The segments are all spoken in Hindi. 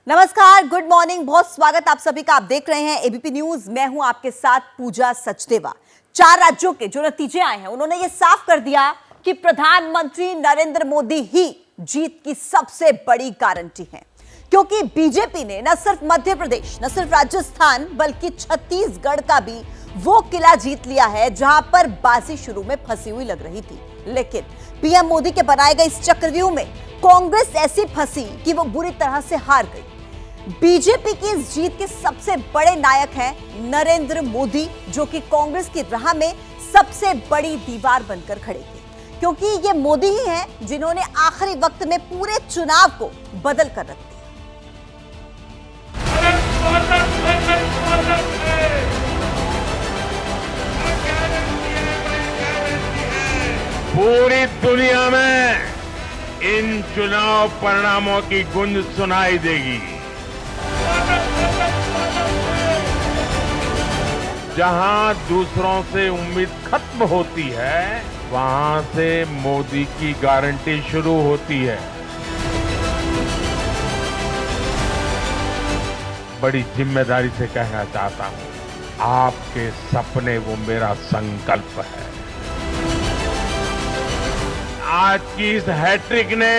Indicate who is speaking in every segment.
Speaker 1: नमस्कार, गुड मॉर्निंग, बहुत स्वागत आप सभी का। आप देख रहे हैं एबीपी न्यूज। मैं हूं आपके साथ पूजा सचदेवा। 4 राज्यों के जो नतीजे आए हैं उन्होंने ये साफ कर दिया कि प्रधानमंत्री नरेंद्र मोदी ही जीत की सबसे बड़ी गारंटी है, क्योंकि बीजेपी ने न सिर्फ मध्य प्रदेश, न सिर्फ राजस्थान, बल्कि छत्तीसगढ़ का भी वो किला जीत लिया है जहां पर बाजी शुरू में फंसी हुई लग रही थी। लेकिन पीएम मोदी के बनाए गए इस चक्रव्यूह में कांग्रेस ऐसी फंसी कि वो बुरी तरह से हार गई। बीजेपी की इस जीत के सबसे बड़े नायक हैं नरेंद्र मोदी, जो कि कांग्रेस की राह में सबसे बड़ी दीवार बनकर खड़े थे, क्योंकि ये मोदी ही हैं जिन्होंने आखिरी वक्त में पूरे चुनाव को बदल कर रख दिया।
Speaker 2: पूरी दुनिया में इन चुनाव परिणामों की गूंज सुनाई देगी। जहां दूसरों से उम्मीद खत्म होती है, वहां से मोदी की गारंटी शुरू होती है। बड़ी जिम्मेदारी से कहना चाहता हूं, आपके सपने वो मेरा संकल्प है। आज की इस हैट्रिक ने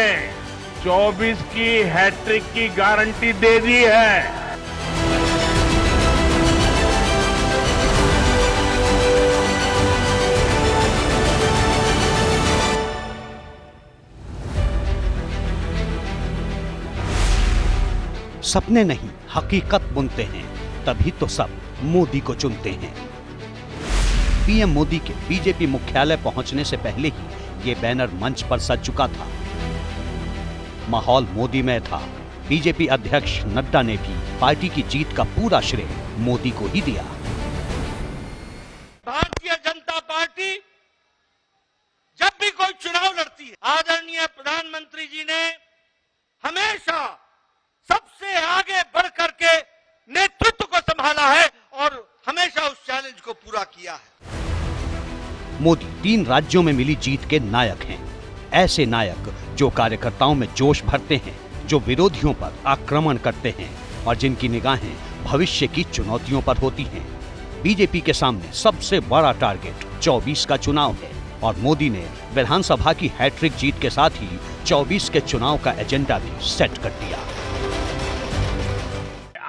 Speaker 2: 24 की हैट्रिक की गारंटी दे दी है।
Speaker 3: सपने नहीं, हकीकत बुनते हैं, तभी तो सब मोदी को चुनते हैं। पीएम मोदी के बीजेपी मुख्यालय पहुंचने से पहले ही ये बैनर मंच पर सज चुका था। माहौल मोदी में था। बीजेपी अध्यक्ष नड्डा ने भी पार्टी की जीत का पूरा श्रेय मोदी को ही दिया।
Speaker 4: भारतीय जनता पार्टी जब भी कोई चुनाव लड़ती है, आदरणीय प्रधानमंत्री जी ने हमेशा सबसे आगे बढ़ करके नेतृत्व को संभाला है और हमेशा उस चैलेंज को पूरा किया है।
Speaker 3: मोदी 3 राज्यों में मिली जीत के नायक हैं। ऐसे नायक जो कार्यकर्ताओं में जोश भरते हैं, जो विरोधियों पर आक्रमण करते हैं और जिनकी निगाहें भविष्य की चुनौतियों पर होती हैं। बीजेपी के सामने सबसे बड़ा टारगेट 24 का चुनाव है और मोदी ने विधानसभा की हैट्रिक जीत के साथ ही 24 के चुनाव का एजेंडा भी सेट कर दिया।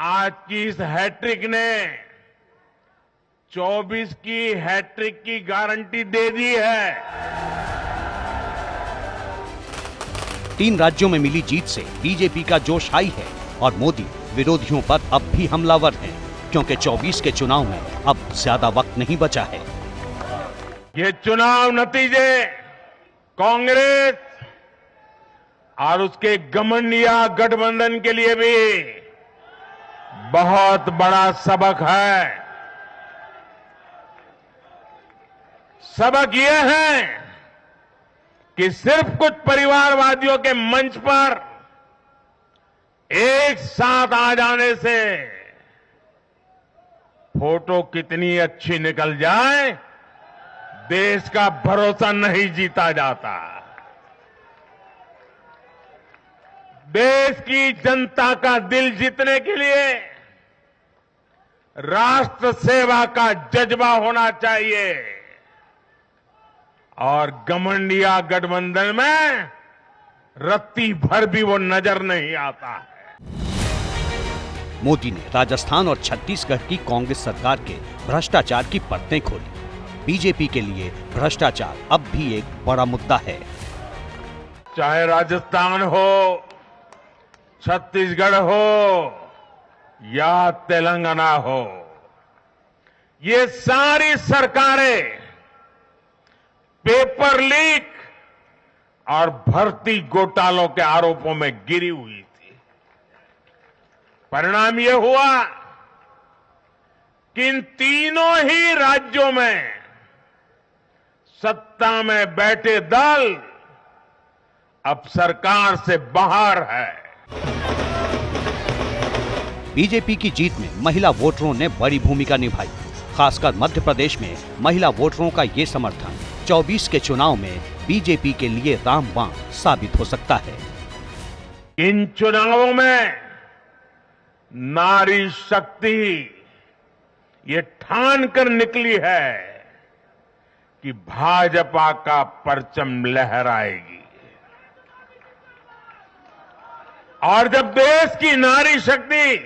Speaker 2: आज की इस हैट्रिक ने 24 की हैट्रिक की गारंटी दे दी है।
Speaker 3: 3 राज्यों में मिली जीत से बीजेपी का जोश हाई है और मोदी विरोधियों पर अब भी हमलावर हैं, क्योंकि 24 के चुनाव में अब ज्यादा वक्त नहीं बचा है।
Speaker 2: ये चुनाव नतीजे कांग्रेस और उसके घमंडिया गठबंधन के लिए भी बहुत बड़ा सबक है। सबक यह है कि सिर्फ कुछ परिवारवादियों के मंच पर एक साथ आ जाने से फोटो कितनी अच्छी निकल जाए, देश का भरोसा नहीं जीता जाता। देश की जनता का दिल जीतने के लिए राष्ट्र सेवा का जज्बा होना चाहिए और घमंडिया गठबंधन में रत्ती भर भी वो नजर नहीं आता है।
Speaker 3: मोदी ने राजस्थान और छत्तीसगढ़ की कांग्रेस सरकार के भ्रष्टाचार की परतें खोली। बीजेपी के लिए भ्रष्टाचार अब भी एक बड़ा मुद्दा है।
Speaker 2: चाहे राजस्थान हो, छत्तीसगढ़ हो या तेलंगाना हो, ये सारी सरकारें पेपर लीक और भर्ती घोटालों के आरोपों में गिरी हुई थी। परिणाम यह हुआ कि इन तीनों ही राज्यों में सत्ता में बैठे दल अब सरकार से बाहर है।
Speaker 3: बीजेपी की जीत में महिला वोटरों ने बड़ी भूमिका निभाई। खासकर मध्य प्रदेश में महिला वोटरों का ये समर्थन 24 के चुनाव में बीजेपी के लिए रामबाण साबित हो सकता है।
Speaker 2: इन चुनावों में नारी शक्ति ये ठान कर निकली है कि भाजपा का परचम लहराएगी। और जब देश की नारी शक्ति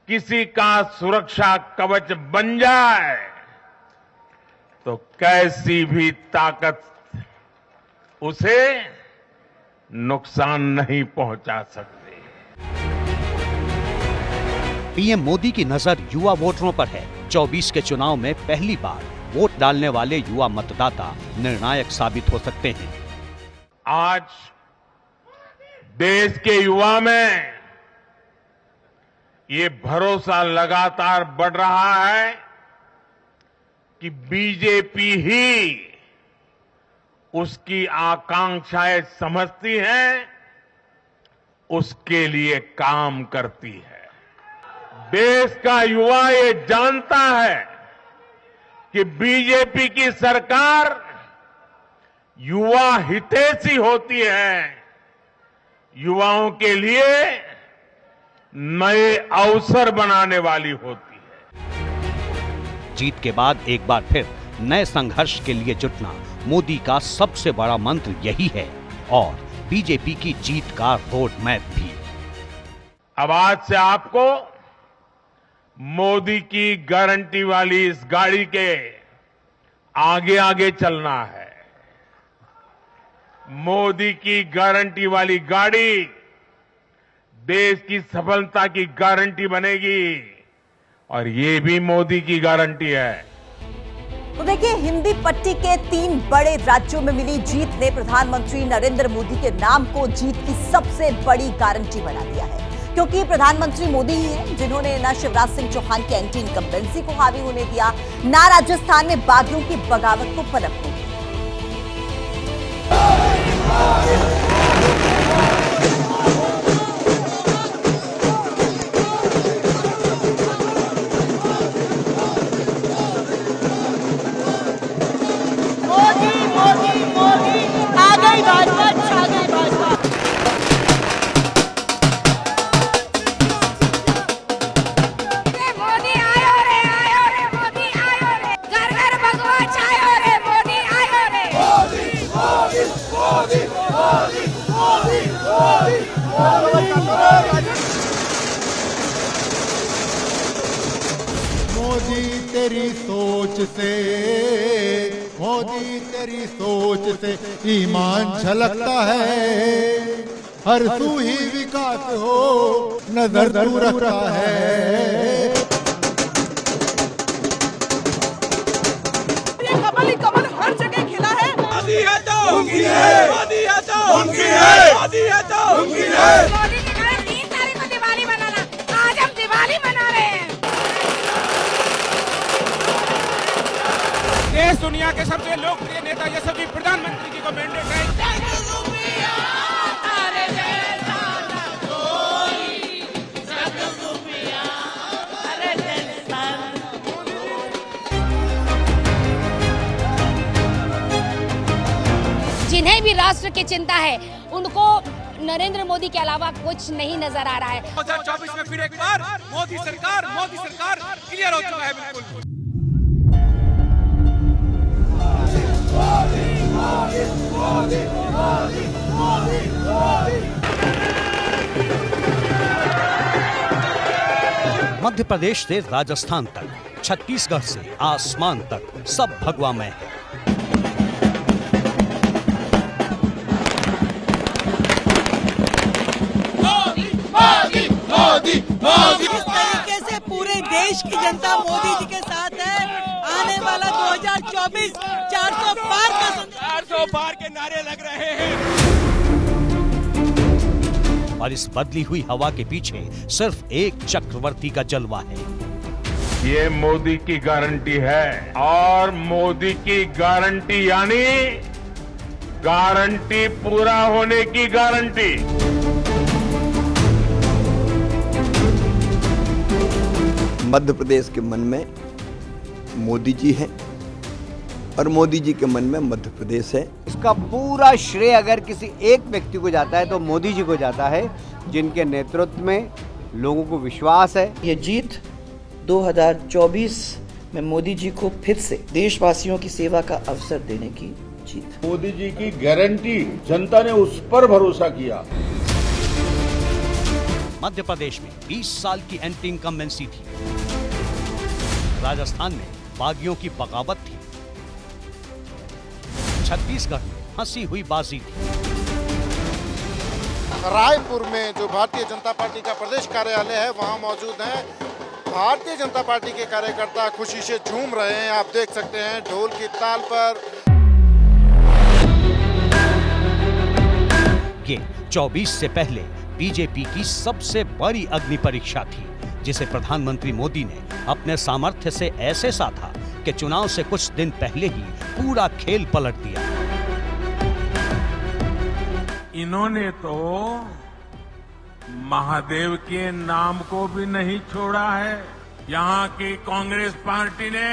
Speaker 2: किसी का सुरक्षा कवच बन जाए तो कैसी भी ताकत उसे नुकसान नहीं पहुंचा सकती।
Speaker 3: पीएम मोदी की नजर युवा वोटरों पर है। 24 के चुनाव में पहली बार वोट डालने वाले युवा मतदाता निर्णायक साबित हो सकते हैं।
Speaker 2: आज देश के युवा में ये भरोसा लगातार बढ़ रहा है कि बीजेपी ही उसकी आकांक्षाएं समझती है, उसके लिए काम करती है। देश का युवा ये जानता है कि बीजेपी की सरकार युवा हितैषी होती है, युवाओं के लिए नए अवसर बनाने वाली होती है।
Speaker 3: जीत के बाद एक बार फिर नए संघर्ष के लिए जुटना मोदी का सबसे बड़ा मंत्र यही है और बीजेपी की जीत का रोड मैप भी।
Speaker 2: अब आज से आपको मोदी की गारंटी वाली इस गाड़ी के आगे आगे चलना है। मोदी की गारंटी वाली गाड़ी देश की सफलता की गारंटी बनेगी और ये भी मोदी की गारंटी है।
Speaker 1: तो देखिए, हिंदी पट्टी के 3 बड़े राज्यों में मिली जीत ने प्रधानमंत्री नरेंद्र मोदी के नाम को जीत की सबसे बड़ी गारंटी बना दिया है, क्योंकि प्रधानमंत्री मोदी ही हैं जिन्होंने न शिवराज सिंह चौहान की एंटी इनकम्बेंसी को हावी होने दिया, न राजस्थान में बागियों की बगावत को पनपने दिया।
Speaker 5: मोदी तेरी सोच से ईमान झलकता है, हर सू ही विकास हो नजर तू रखता है।
Speaker 6: ये कमल ही कमल हर जगह खिला है।
Speaker 7: मोदी है तो उनकी है, मोदी है तो उनकी है, मोदी है तो उनकी है।
Speaker 6: मोदी जी कह रहे 3 तारीख को दिवाली मनाना, आज हम दिवाली मना रहे हैं।
Speaker 7: देश दुनिया के सबसे लोकप्रिय नेता यशस्वी प्रधानमंत्री जी को मैंडेट है।
Speaker 8: जिन्हें भी राष्ट्र की चिंता है उनको नरेंद्र मोदी के अलावा कुछ नहीं नजर आ रहा है।
Speaker 7: 2024 में फिर एक बार मोदी सरकार क्लियर हो चुका है बिल्कुल।
Speaker 3: मध्य प्रदेश से राजस्थान तक, छत्तीसगढ़ से आसमान तक सब भगवामय है।
Speaker 6: इस तरीके से पूरे देश की जनता मोदी जी के साथ है। आने वाला 2024 400 पार का
Speaker 7: 400 पार के नारे लग रहे हैं।
Speaker 3: और इस बदली हुई हवा के पीछे सिर्फ एक चक्रवर्ती का जलवा है।
Speaker 2: ये मोदी की गारंटी है और मोदी की गारंटी यानी गारंटी पूरा होने की गारंटी।
Speaker 9: मध्य प्रदेश के मन में मोदी जी हैं और मोदी जी के मन में मध्य प्रदेश है।
Speaker 10: इसका पूरा श्रेय अगर किसी एक व्यक्ति को जाता है तो मोदी जी को जाता है, जिनके नेतृत्व में लोगों को विश्वास है।
Speaker 6: ये जीत 2024 में मोदी जी को फिर से देशवासियों की सेवा का अवसर देने की जीत।
Speaker 7: मोदी जी की गारंटी, जनता ने उस पर भरोसा किया।
Speaker 3: मध्य प्रदेश में 20 साल की एंटी इनकम्बेंसी थी। राजस्थान में बागियों की बगावत थी। छत्तीसगढ़ में हंसी हुई बाजी थी।
Speaker 5: रायपुर में जो भारतीय जनता पार्टी का प्रदेश कार्यालय है वहां मौजूद हैं। भारतीय जनता पार्टी के कार्यकर्ता खुशी से झूम रहे हैं। आप देख सकते हैं ढोल की ताल पर।
Speaker 3: ये 24 से पहले बीजेपी की सबसे बड़ी अग्नि परीक्षा थी, जिसे प्रधानमंत्री मोदी ने अपने सामर्थ्य से ऐसे साधा कि चुनाव से कुछ दिन पहले ही पूरा खेल पलट दिया।
Speaker 2: इन्होंने तो महादेव के नाम को भी नहीं छोड़ा है। यहाँ की कांग्रेस पार्टी ने,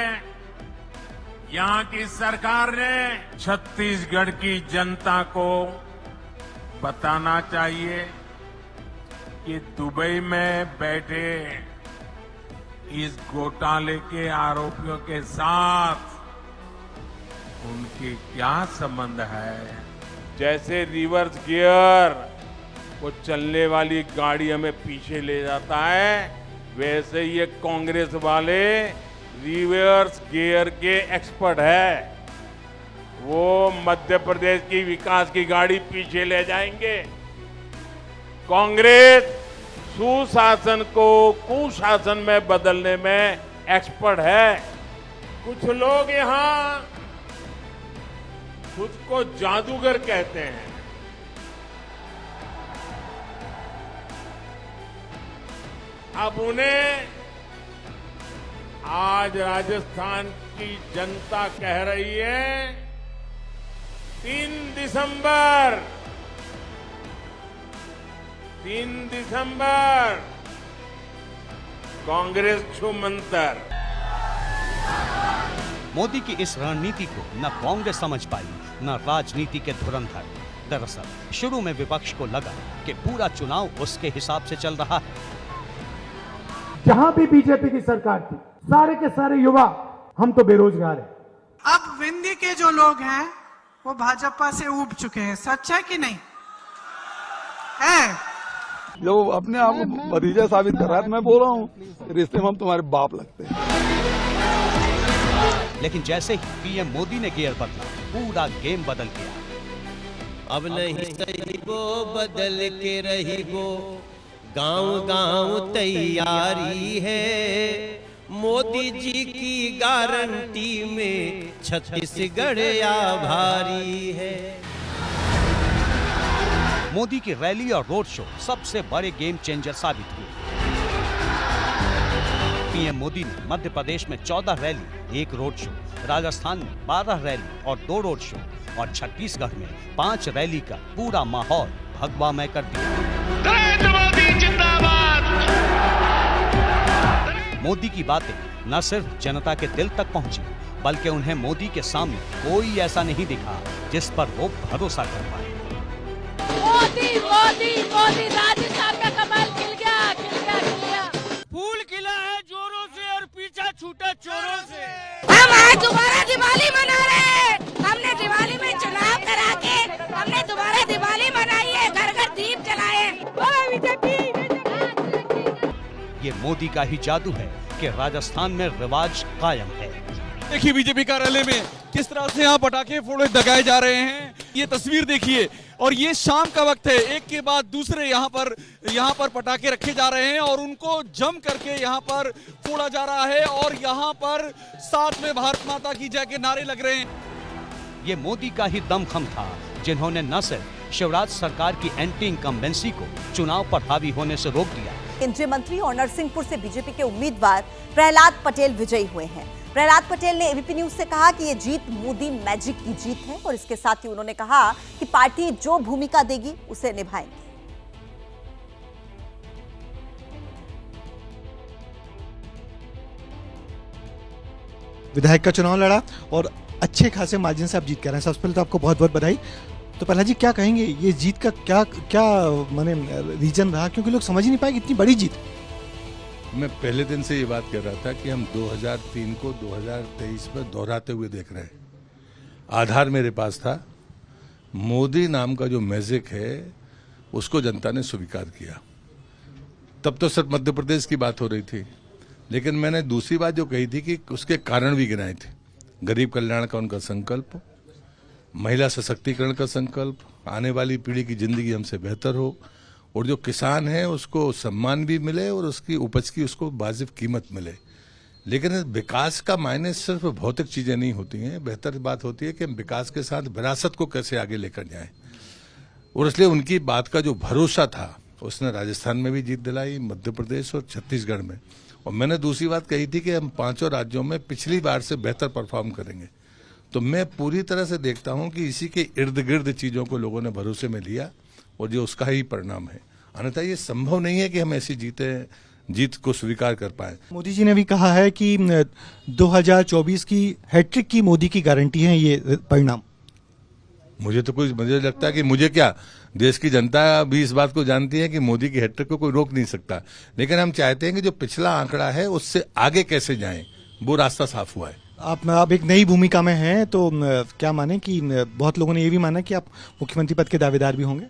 Speaker 2: यहाँ की सरकार ने छत्तीसगढ़ की जनता को बताना चाहिए कि दुबई में बैठे इस घोटाले के आरोपियों के साथ उनके क्या संबंध है। जैसे रिवर्स गियर वो चलने वाली गाड़ी हमें पीछे ले जाता है, वैसे ये कांग्रेस वाले रिवर्स गियर के एक्सपर्ट है। वो मध्य प्रदेश की विकास की गाड़ी पीछे ले जाएंगे। कांग्रेस सुशासन को कुशासन में बदलने में एक्सपर्ट है। कुछ लोग यहाँ खुद को जादूगर कहते हैं। अब उन्हें आज राजस्थान की जनता कह रही है 3 दिसंबर कांग्रेस छूमंतर।
Speaker 3: मोदी की इस रणनीति को न कांग्रेस समझ पाई, न राजनीति के धुरंधर। दरअसल शुरू में विपक्ष को लगा कि पूरा चुनाव उसके हिसाब से चल रहा है।
Speaker 11: जहां भी बीजेपी की सरकार थी, सारे के सारे युवा हम तो बेरोजगार हैं।
Speaker 6: अब विंध्य के जो लोग हैं वो भाजपा से ऊब चुके हैं। सच है कि नहीं है?
Speaker 7: जो अपने आप को भतीजा साबित कर रहा है, मैं बोल रहा हूँ रिश्ते में हम तुम्हारे बाप लगते हैं।
Speaker 3: लेकिन जैसे ही पीएम मोदी ने गियर बदला, पूरा गेम बदल गया।
Speaker 12: अब नहीं सही वो बदल के रही वो, गांव गांव तैयारी है। मोदी जी की गारंटी में छत्तीसगढ़ आभारी है।
Speaker 3: मोदी की रैली और रोड शो सबसे बड़े गेम चेंजर साबित हुए। पीएम मोदी ने मध्य प्रदेश में 14 रैली, 1 रोड शो, राजस्थान में 12 रैली और 2 रोड शो और छत्तीसगढ़ में 5 रैली का पूरा माहौल भगवामय कर दिया। मोदी की बातें न सिर्फ जनता के दिल तक पहुंची, बल्कि उन्हें मोदी के सामने कोई ऐसा नहीं दिखा जिस पर वो भरोसा कर पाए।
Speaker 8: मोदी मोदी मोदी, राजस्थान का कमाल खिल गया, खिल गया, खिल गया।
Speaker 4: फूल खिला है जोरों से और पीछा छूटा चोरों से।
Speaker 8: हम आज दोबारा दिवाली मना रहे हैं। हमने दिवाली में चुनाव करा के हमने दोबारा दिवाली मनाई है, घर घर दीप जलाए।
Speaker 3: ये मोदी का ही जादू है कि राजस्थान में रिवाज कायम है।
Speaker 13: देखिए बीजेपी कार्यालय में किस तरह से यहाँ पटाखे फोड़े दगाए जा रहे हैं, ये तस्वीर देखिए। और ये शाम का वक्त है, एक के बाद दूसरे यहाँ पर पटाखे रखे जा रहे हैं और उनको जम करके यहाँ पर फोड़ा जा रहा है और यहाँ पर साथ में भारत माता की जय के नारे लग रहे हैं।
Speaker 3: ये मोदी का ही दमखम था, जिन्होंने न सिर्फ शिवराज सरकार की एंटी इनकम्बेंसी को चुनाव पर हावी होने से रोक दिया।
Speaker 1: केंद्रीय मंत्री और नरसिंहपुर से बीजेपी के उम्मीदवार प्रहलाद पटेल विजयी हुए हैं। प्रहलाद पटेल ने एबीपी न्यूज से कहा कि ये जीत मोदी मैजिक की जीत है और इसके साथ ही उन्होंने कहा कि पार्टी जो भूमिका देगी उसे निभाएंगे।
Speaker 5: विधायक का चुनाव लड़ा और अच्छे खासे मार्जिन से आप जीत कर रहे हैं। सबसे पहले तो आपको बहुत बहुत बधाई। तो प्रहलाद जी क्या कहेंगे, ये जीत का क्या माने रीजन रहा, क्योंकि लोग समझ ही नहीं पाए कि इतनी बड़ी जीत।
Speaker 10: मैं पहले दिन से ये बात कर रहा था कि हम 2003 को 2023 में दोहराते हुए देख रहे हैं। आधार मेरे पास था, मोदी नाम का जो मैजिक है उसको जनता ने स्वीकार किया। तब तो सिर्फ मध्य प्रदेश की बात हो रही थी, लेकिन मैंने दूसरी बात जो कही थी कि उसके कारण भी गिनाए थे। गरीब कल्याण का उनका संकल्प, महिला सशक्तिकरण का संकल्प, आने वाली पीढ़ी की जिंदगी हमसे बेहतर हो, और जो किसान है उसको सम्मान भी मिले और उसकी उपज की उसको वाजिब कीमत मिले। लेकिन विकास का मायने सिर्फ भौतिक चीजें नहीं होती हैं, बेहतर बात होती है कि हम विकास के साथ विरासत को कैसे आगे लेकर जाएं। और इसलिए उनकी बात का जो भरोसा था उसने राजस्थान में भी जीत दिलाई, मध्य प्रदेश और छत्तीसगढ़ में। और मैंने दूसरी बात कही थी कि हम 5 राज्यों में पिछली बार से बेहतर परफॉर्म करेंगे। तो मैं पूरी तरह से देखता हूं कि इसी के इर्द गिर्द चीजों को लोगों ने भरोसे में लिया और जो उसका ही परिणाम है। अन्यथा ये संभव नहीं है कि हम ऐसी जीत को स्वीकार कर पाए।
Speaker 14: मोदी जी ने भी कहा है कि 2024 की हैट्रिक की मोदी की गारंटी है ये परिणाम।
Speaker 10: मुझे लगता है कि मुझे क्या, देश की जनता भी इस बात को जानती है कि मोदी की हैट्रिक को कोई रोक नहीं सकता। लेकिन हम चाहते हैं कि जो पिछला आंकड़ा है उससे आगे कैसे जाएं, वो रास्ता साफ हुआ है।
Speaker 14: आप एक नई भूमिका में हैं, तो क्या माने कि बहुत लोगों ने ये भी माना कि आप मुख्यमंत्री पद के दावेदार भी होंगे,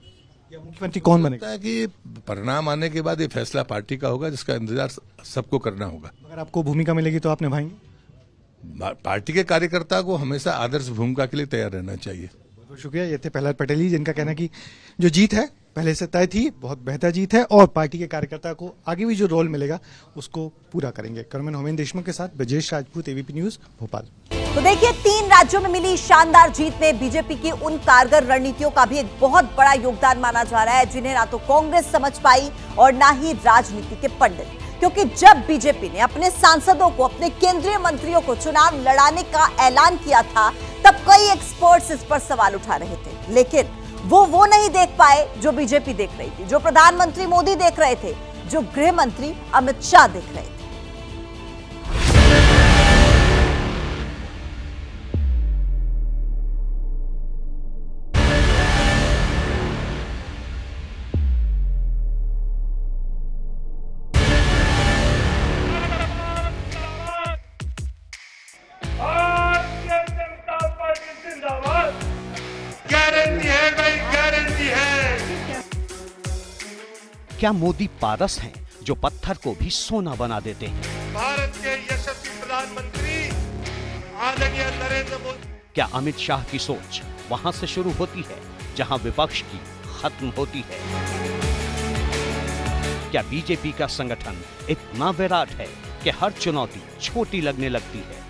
Speaker 14: या मुख्यमंत्री कौन बनेगा?
Speaker 10: कि परिणाम आने के बाद ये फैसला पार्टी का होगा, जिसका इंतजार सबको करना होगा।
Speaker 14: अगर आपको भूमिका मिलेगी तो आप निभाएंगे?
Speaker 10: पार्टी के कार्यकर्ता को हमेशा आदर्श भूमिका के लिए तैयार रहना चाहिए।
Speaker 14: बहुत शुक्रिया। ये थे प्रहलाद पटेल जी, जिनका कहना है कि जो जीत है पहले से तय थी, बहुत बेहतर जीत है, और पार्टी के कार्यकर्ता को आगे भी जो रोल मिलेगा उसको पूरा करेंगे। कैमरामैन होमेन देशमुख के साथ ब्रजेश राजपूत, एबीपी न्यूज, भोपाल।
Speaker 1: तो देखिए, 3 राज्यों में मिली शानदार जीत में बीजेपी की उन कारगर रणनीतियों का भी एक बहुत बड़ा योगदान माना जा रहा है जिन्हें ना तो कांग्रेस समझ पाई और ना ही राजनीति के पंडित। क्योंकि जब बीजेपी ने अपने सांसदों को, अपने केंद्रीय मंत्रियों को चुनाव लड़ाने का ऐलान किया था, तब कई एक्सपर्ट्स इस पर सवाल उठा रहे थे। लेकिन वो नहीं देख पाए जो बीजेपी देख रही थी, जो प्रधानमंत्री मोदी देख रहे थे, जो गृह मंत्री अमित शाह देख रहे थे।
Speaker 3: क्या मोदी पारस हैं जो पत्थर को भी सोना बना देते हैं?
Speaker 4: भारत के यशस्वी प्रधानमंत्री आदरणीय नरेंद्र मोदी।
Speaker 3: क्या अमित शाह की सोच वहां से शुरू होती है जहां विपक्ष की खत्म होती है? क्या बीजेपी का संगठन इतना विराट है कि हर चुनौती छोटी लगने लगती है?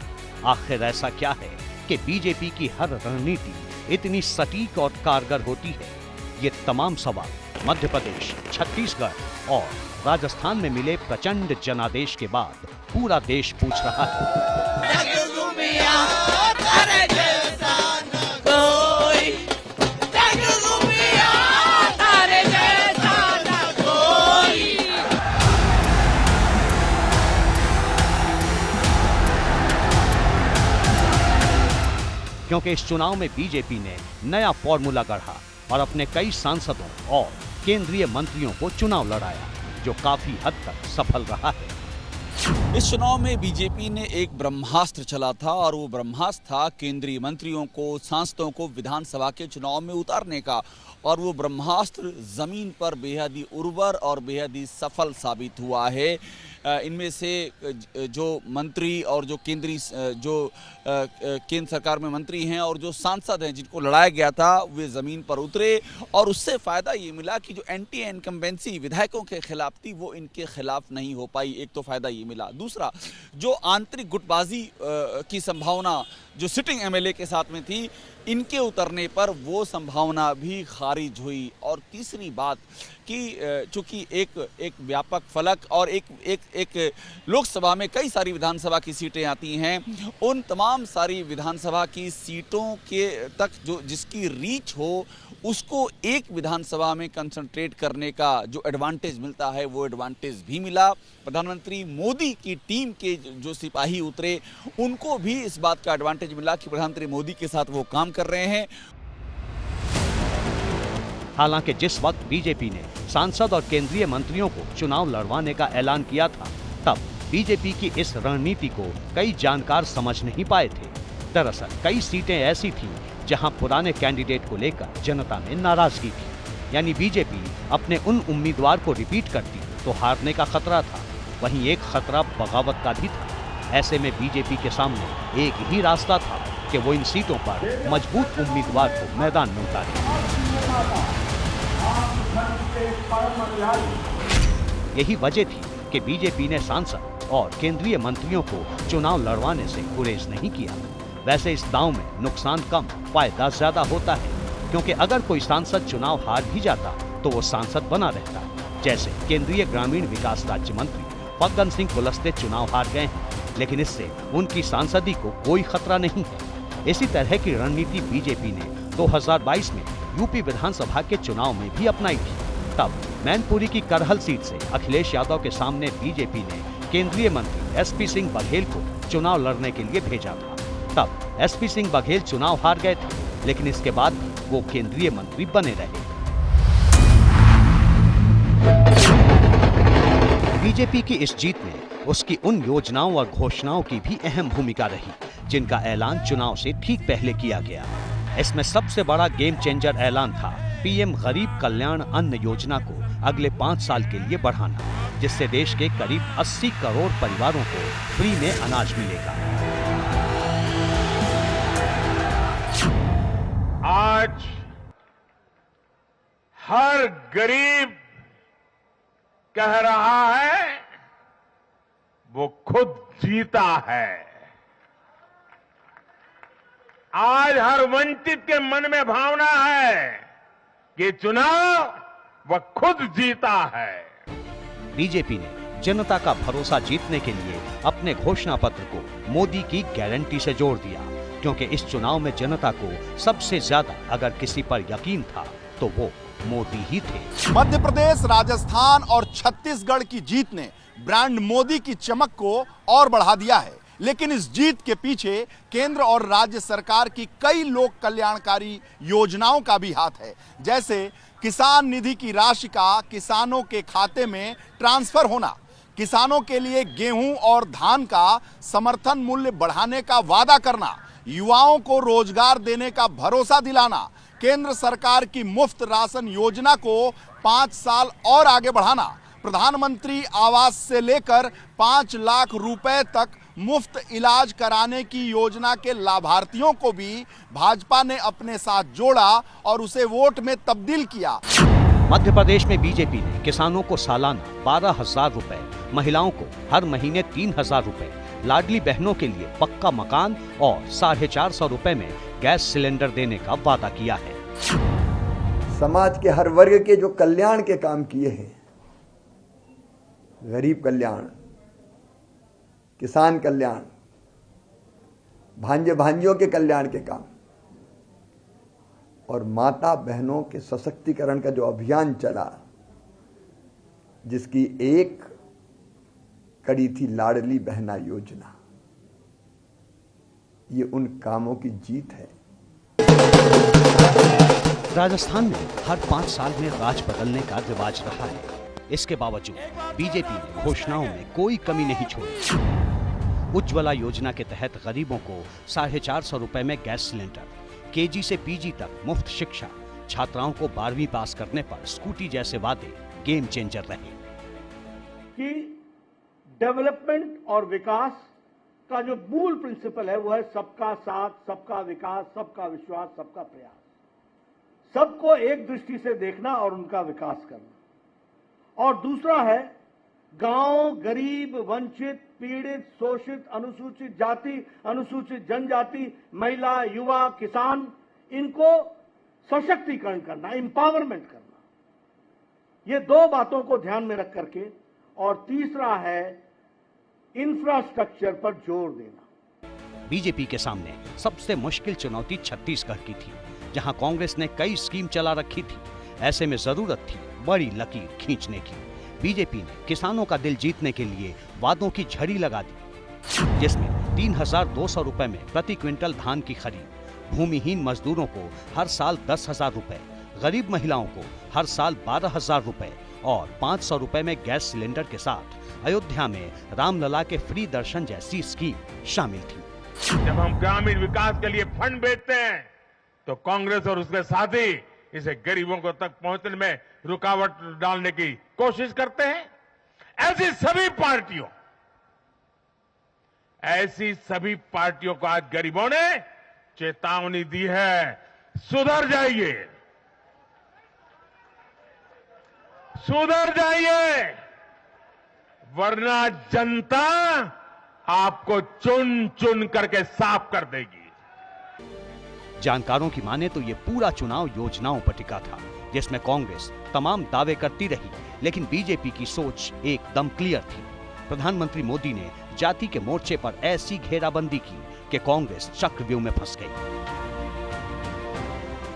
Speaker 3: आखिर ऐसा क्या है कि बीजेपी की हर रणनीति इतनी सटीक और कारगर होती है? ये तमाम सवाल मध्य प्रदेश, छत्तीसगढ़ और राजस्थान में मिले प्रचंड जनादेश के बाद पूरा देश पूछ रहा है। क्योंकि इस चुनाव में बीजेपी ने नया फॉर्मूला गढ़ा और अपने कई सांसदों और केंद्रीय मंत्रियों को चुनाव लड़ाया, जो काफी हद तक सफल रहा है।
Speaker 13: इस चुनाव में बीजेपी ने एक ब्रह्मास्त्र चला था, और वो ब्रह्मास्त्र था केंद्रीय मंत्रियों को, सांसदों को विधानसभा के चुनाव में उतारने का। और वो ब्रह्मास्त्र जमीन पर बेहद ही उर्वर और बेहद ही सफल साबित हुआ है। इनमें से जो मंत्री और जो केंद्रीय केंद्र सरकार में मंत्री हैं और जो सांसद हैं जिनको लड़ाया गया था, वे ज़मीन पर उतरे, और उससे फ़ायदा ये मिला कि जो एंटी इनकम्बेंसी विधायकों के खिलाफ थी वो इनके खिलाफ नहीं हो पाई। एक तो फ़ायदा ये मिला। दूसरा, जो आंतरिक गुटबाजी की संभावना जो सिटिंग एमएलए के साथ में थी, इनके उतरने पर वो संभावना भी खारिज हुई। और तीसरी बात कि चूंकि एक व्यापक फलक और एक लोकसभा में कई सारी विधानसभा की सीटें आती हैं, उन तमाम सारी विधानसभा की सीटों के तक जो जिसकी रीच हो, उसको एक विधानसभा में कंसंट्रेट करने का जो एडवांटेज मिलता है, वो एडवांटेज भी मिला। प्रधानमंत्री मोदी की टीम के जो सिपाही उतरे, उनको भी इस बात का एडवांटेज मिला कि प्रधानमंत्री मोदी के साथ वो काम कर रहे हैं।
Speaker 3: हालांकि जिस वक्त बीजेपी ने सांसद और केंद्रीय मंत्रियों को चुनाव लड़वाने का ऐलान किया था, तब बीजेपी की इस रणनीति को कई जानकार समझ नहीं पाए थे। दरअसल कई सीटें ऐसी थीं जहां पुराने कैंडिडेट को लेकर जनता में नाराजगी थी। यानी बीजेपी अपने उन उम्मीदवार को रिपीट करती तो हारने का खतरा था, वहीं एक खतरा बगावत का भी था। ऐसे में बीजेपी के सामने एक ही रास्ता था कि वो इन सीटों पर मजबूत उम्मीदवार को मैदान में उतारे। यही वजह थी कि बीजेपी ने सांसद और केंद्रीय मंत्रियों को चुनाव लड़वाने से गुरेज नहीं किया। वैसे इस दांव में नुकसान कम फायदा ज्यादा होता है, क्योंकि अगर कोई सांसद चुनाव हार भी जाता तो वो सांसद बना रहता। जैसे केंद्रीय ग्रामीण विकास राज्य मंत्री फग्गन सिंह कुलस्ते चुनाव हार गए हैं, लेकिन इससे उनकी सांसदी को कोई खतरा नहीं है। इसी तरह की रणनीति बीजेपी ने 2022 में यूपी विधानसभा के चुनाव में भी अपनाई थी। तब मैनपुरी की करहल सीट से अखिलेश यादव के सामने बीजेपी ने केंद्रीय मंत्री एसपी सिंह बघेल को चुनाव लड़ने के लिए भेजा था। तब एसपी सिंह बघेल चुनाव हार गए थे, लेकिन इसके बाद भी वो केंद्रीय मंत्री बने रहे। बीजेपी की इस जीत में उसकी उन योजनाओं और घोषणाओं की भी अहम भूमिका रही जिनका ऐलान चुनाव से ठीक पहले किया गया। इसमें सबसे बड़ा गेम चेंजर ऐलान था पीएम गरीब कल्याण अन्न योजना को अगले 5 साल के लिए बढ़ाना, जिससे देश के करीब 80 करोड़ परिवारों को फ्री में अनाज मिलेगा।
Speaker 2: आज हर गरीब कह रहा है वो खुद जीता है। आज हर वंचित के मन में भावना है कि चुनाव वह खुद जीता है।
Speaker 3: बीजेपी ने जनता का भरोसा जीतने के लिए अपने घोषणा पत्र को मोदी की गारंटी से जोड़ दिया, क्योंकि इस चुनाव में जनता को सबसे ज्यादा अगर किसी पर यकीन था तो वो मोदी ही थे।
Speaker 15: मध्य प्रदेश, राजस्थान और छत्तीसगढ़ की जीत ने ब्रांड मोदी की चमक को और बढ़ा दिया है, लेकिन इस जीत के पीछे केंद्र और राज्य सरकार की कई लोक कल्याणकारी योजनाओं का भी हाथ है। जैसे किसान निधि की राशि का किसानों के खाते में ट्रांसफर होना, किसानों के लिए गेहूं और धान का समर्थन मूल्य बढ़ाने का वादा करना, युवाओं को रोजगार देने का भरोसा दिलाना, केंद्र सरकार की मुफ्त राशन योजना को 5 साल और आगे बढ़ाना, प्रधानमंत्री आवास से लेकर 5 लाख रुपए तक मुफ्त इलाज कराने की योजना के लाभार्थियों को भी भाजपा ने अपने साथ जोड़ा और उसे वोट में तब्दील किया।
Speaker 3: मध्य प्रदेश में बीजेपी ने किसानों को सालाना 12,000 रुपए, महिलाओं को हर महीने 3,000 रुपए, लाडली बहनों के लिए पक्का मकान और 450 रुपए में गैस सिलेंडर देने का वादा किया है।
Speaker 9: समाज के हर वर्ग के जो कल्याण के काम किए हैं, गरीब कल्याण, किसान कल्याण, भांजे भांजियों के कल्याण के काम और माता बहनों के सशक्तिकरण का जो अभियान चला, जिसकी एक कड़ी थी लाडली बहना योजना, ये उन कामों की जीत है।
Speaker 3: राजस्थान में हर 5 साल में राज बदलने का रिवाज रहा है। इसके बावजूद बीजेपी ने घोषणाओं में कोई कमी नहीं छोड़ी। उज्ज्वला योजना के तहत गरीबों को 450 रुपए में गैस सिलेंडर, केजी से पीजी तक मुफ्त शिक्षा, छात्राओं को 12वीं पास करने पर स्कूटी जैसे वादे गेम चेंजर रहे।
Speaker 11: कि डेवलपमेंट और विकास का जो मूल प्रिंसिपल है वो है सबका साथ, सबका विकास, सबका विश्वास, सबका प्रयास। सबको एक दृष्टि से देखना और उनका विकास करना। और दूसरा है गांव, गरीब, वंचित, पीड़ित, शोषित, अनुसूचित जाति, अनुसूचित जनजाति, महिला, युवा, किसान, इनको सशक्तिकरण करना, एम्पावरमेंट करना। ये 2 बातों को ध्यान में रख करके। और तीसरा है इंफ्रास्ट्रक्चर पर जोर देना।
Speaker 3: बीजेपी के सामने सबसे मुश्किल चुनौती छत्तीसगढ़ की थी, जहां कांग्रेस ने कई स्कीम चला रखी थी। ऐसे में जरूरत थी बड़ी लकीर खींचने की। बीजेपी ने किसानों का दिल जीतने के लिए वादों की झड़ी लगा दी, जिसमें 3,200 रुपए में प्रति क्विंटल धान की खरीद, भूमिहीन मजदूरों को हर साल 10,000 रुपए, गरीब महिलाओं को हर साल 12,000 रुपए, और 500 रुपए में गैस सिलेंडर के साथ अयोध्या में रामलला के फ्री दर्शन जैसी स्कीम शामिल थी।
Speaker 2: जब हम ग्रामीण विकास के लिए फंड भेजते हैं तो कांग्रेस और उसके साथी इसे गरीबों को तक पहुंचने में रुकावट डालने की कोशिश करते हैं। ऐसी सभी पार्टियों को आज गरीबों ने चेतावनी दी है, सुधर जाइए, वरना जनता आपको चुन चुन करके साफ कर देगी।
Speaker 3: जानकारों की माने तो ये पूरा चुनाव योजनाओं पर टिका था, जिसमें कांग्रेस तमाम दावे करती रही, लेकिन बीजेपी की सोच एकदम क्लियर थी। प्रधानमंत्री मोदी ने जाति के मोर्चे पर ऐसी घेराबंदी की कि कांग्रेस चक्रव्यूह में फंस गई।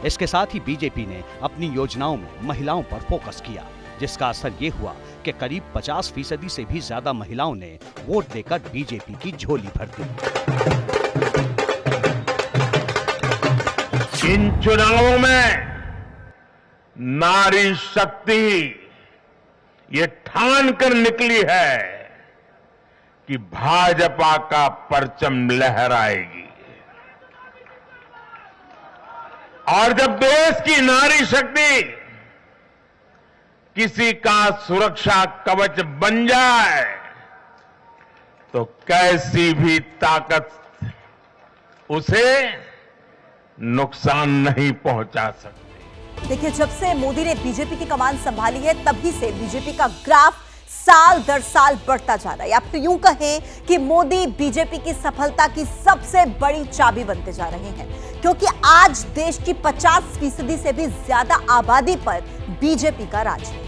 Speaker 3: इसके साथ ही बीजेपी ने अपनी योजनाओं में महिलाओं पर फोकस किया, जिसका असर ये हुआ कि करीब 50% से भी ज्यादा महिलाओं ने वोट देकर बीजेपी की झोली भर दी।
Speaker 2: इन चुनावों में नारी शक्ति ये ठान कर निकली है कि भाजपा का परचम लहराएगी, और जब देश की नारी शक्ति किसी का सुरक्षा कवच बन जाए तो कैसी भी ताकत उसे नुकसान नहीं पहुंचा सकती।
Speaker 1: देखिए, जब से मोदी ने बीजेपी की कमान संभाली है तभी से बीजेपी का ग्राफ साल दर साल बढ़ता जा रहा है। आप तो यूं कहें कि मोदी बीजेपी की सफलता की सबसे बड़ी चाबी बनते जा रहे हैं, क्योंकि आज देश की 50% से भी ज्यादा आबादी पर बीजेपी का राज है।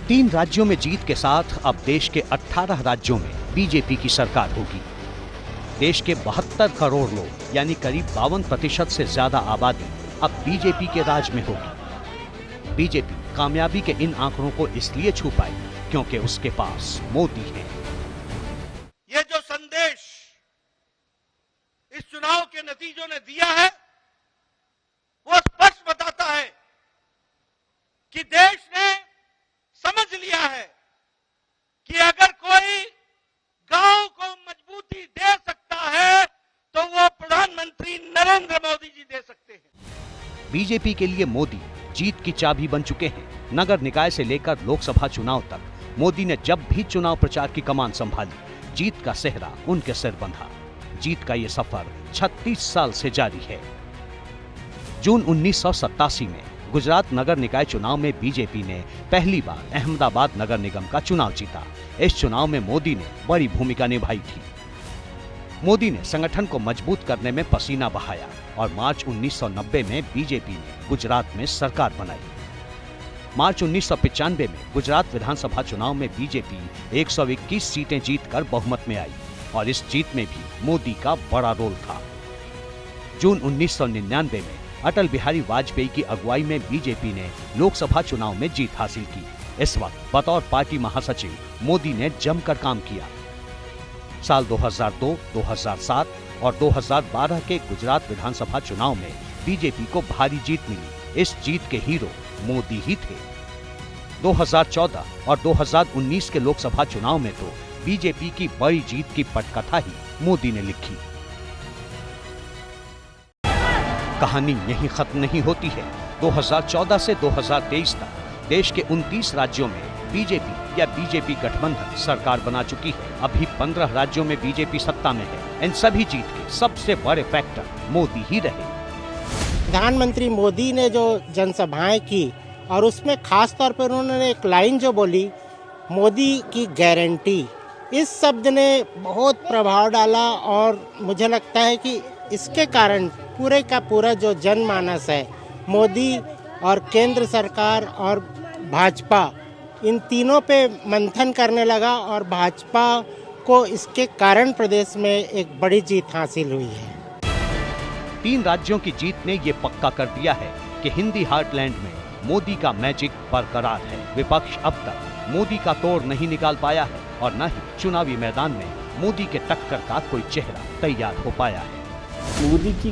Speaker 3: तीन राज्यों में जीत के साथ अब देश के 18 राज्यों में बीजेपी की सरकार होगी। देश के 72 करोड़ लोग यानी करीब 52% से ज्यादा आबादी अब बीजेपी के राज में होगी। बीजेपी कामयाबी के इन आंकड़ों को इसलिए छू पाई क्योंकि उसके पास मोदी है।
Speaker 4: ये जो संदेश इस चुनाव के नतीजों ने दिया है वो स्पष्ट बताता है कि देश ने समझ लिया है कि अगर कोई गांव को मजबूती दे सकता है तो वो प्रधानमंत्री नरेंद्र मोदी जी दे सकते हैं।
Speaker 3: बीजेपी के लिए मोदी जीत की चाबी बन चुके हैं। नगर निकाय से लेकर लोकसभा चुनाव तक मोदी ने जब भी चुनाव प्रचार की कमान संभाली, जीत का सेहरा उनके सिर बंधा। जीत का ये सफर 36 साल से जारी है। जून 1987 में गुजरात नगर निकाय चुनाव में बीजेपी ने पहली बार अहमदाबाद नगर निगम का चुनाव जीता। इस चुनाव में मोदी ने बड़ी भूमिका निभाई थी। मोदी ने संगठन को मजबूत करने में पसीना बहाया और मार्च 1990 में बीजेपी ने गुजरात में सरकार बनाई। मार्च 1995 में गुजरात विधानसभा चुनाव में बीजेपी 121 सीटें जीतकर बहुमत में आई और इस जीत में भी मोदी का बड़ा रोल था। जून 1999 में अटल बिहारी वाजपेयी की अगुवाई में बीजेपी ने लोकसभा चुनाव में जीत हासिल की। इस वक्त बतौर पार्टी महासचिव मोदी ने जमकर काम किया। साल 2002, 2007 और 2012 के गुजरात विधानसभा चुनाव में बीजेपी को भारी जीत मिली। इस जीत के हीरो मोदी ही थे। 2014 और 2019 के लोकसभा चुनाव में तो बीजेपी की बड़ी जीत की पटकथा ही मोदी ने लिखी। कहानी यहीं खत्म नहीं होती है। 2014 से 2023 तक देश के 29 राज्यों में बीजेपी या बीजेपी गठबंधन सरकार बना चुकी है। अभी 15 राज्यों में बीजेपी सत्ता में है। इन सभी जीत के सबसे बड़े फैक्टर मोदी ही रहे।
Speaker 16: प्रधानमंत्री मोदी ने जो जनसभाएं की और उसमें खास तौर पर उन्होंने एक लाइन जो बोली, मोदी की गारंटी, इस शब्द ने बहुत प्रभाव डाला और मुझे लगता है कि इसके कारण पूरे का पूरा जो जनमानस है मोदी और केंद्र सरकार और भाजपा इन तीनों पे मंथन करने लगा और भाजपा को इसके कारण प्रदेश में एक बड़ी जीत हासिल हुई है।
Speaker 3: 3 राज्यों की जीत ने ये पक्का कर दिया है कि हिंदी हार्टलैंड में मोदी का मैजिक बरकरार है। विपक्ष अब तक मोदी का तोड़ नहीं निकाल पाया है और न ही चुनावी मैदान में मोदी के टक्कर का कोई चेहरा तैयार हो पाया है।
Speaker 17: मोदी की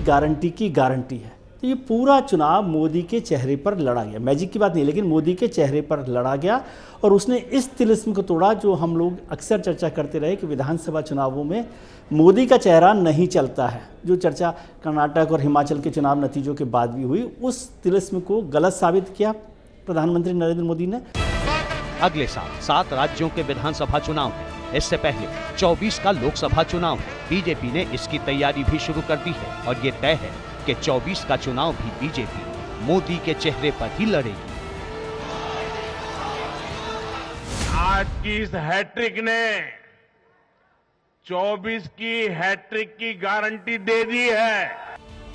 Speaker 17: गारंटी है। तो ये पूरा चुनाव मोदी के चेहरे पर लड़ा गया। मैजिक की बात नहीं, लेकिन मोदी के चेहरे पर लड़ा गया और उसने इस तिलिस्म को तोड़ा जो हम लोग अक्सर चर्चा करते रहे कि विधानसभा चुनावों में मोदी का चेहरा नहीं चलता है। जो चर्चा कर्नाटक और हिमाचल के चुनाव नतीजों के बाद भी हुई, उस तिलिस्म को गलत साबित किया प्रधानमंत्री नरेंद्र मोदी ने।
Speaker 3: अगले साल 7 राज्यों के विधानसभा चुनाव हैं। इससे पहले 24 का लोकसभा चुनाव है। बीजेपी ने इसकी तैयारी भी शुरू कर दी है और ये तय है कि 24 का चुनाव भी बीजेपी मोदी के चेहरे पर ही लड़ेगी।
Speaker 2: आज की इस हैट्रिक ने 24 की हैट्रिक की गारंटी दे दी है।